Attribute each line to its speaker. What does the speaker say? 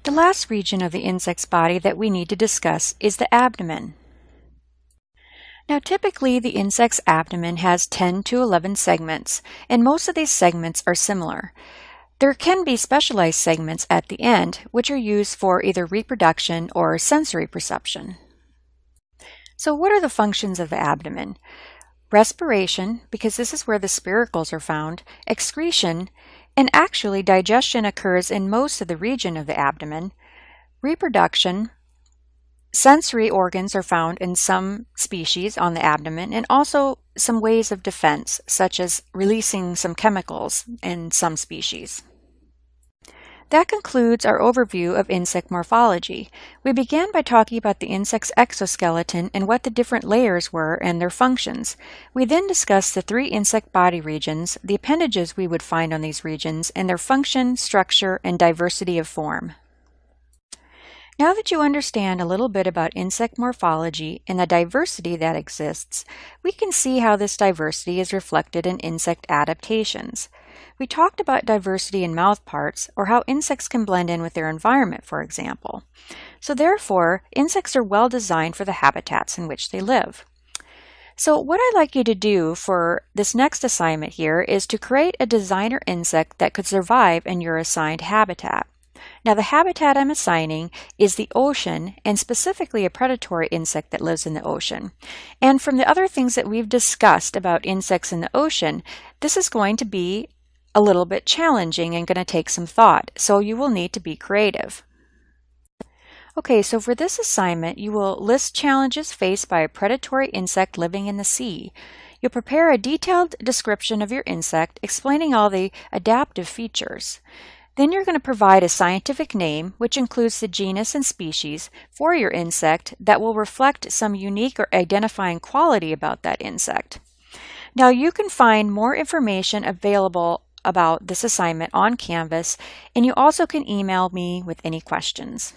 Speaker 1: The last region of the insect's body that we need to discuss is the abdomen. Now, typically the insect's abdomen has 10 to 11 segments, and most of these segments are similar. There can be specialized segments at the end, which are used for either reproduction or sensory perception. So what are the functions of the abdomen? Respiration, because this is where the spiracles are found, excretion, and actually digestion occurs in most of the region of the abdomen, reproduction, sensory organs are found in some species on the abdomen, and also some ways of defense, such as releasing some chemicals in some species. That concludes our overview of insect morphology. We began by talking about the insect's exoskeleton and what the different layers were and their functions. We then discussed the 3 insect body regions, the appendages we would find on these regions, and their function, structure, and diversity of form. Now that you understand a little bit about insect morphology and the diversity that exists, we can see how this diversity is reflected in insect adaptations. We talked about diversity in mouth parts, or how insects can blend in with their environment, for example. So therefore, insects are well designed for the habitats in which they live. So what I'd like you to do for this next assignment here is to create a designer insect that could survive in your assigned habitat. Now, the habitat I'm assigning is the ocean, and specifically a predatory insect that lives in the ocean. And from the other things that we've discussed about insects in the ocean, this is going to be a little bit challenging and going to take some thought, so you will need to be creative. Okay, so for this assignment, you will list challenges faced by a predatory insect living in the sea. You'll prepare a detailed description of your insect, explaining all the adaptive features. Then you're going to provide a scientific name, which includes the genus and species, for your insect that will reflect some unique or identifying quality about that insect. Now, you can find more information available about this assignment on Canvas, and you also can email me with any questions.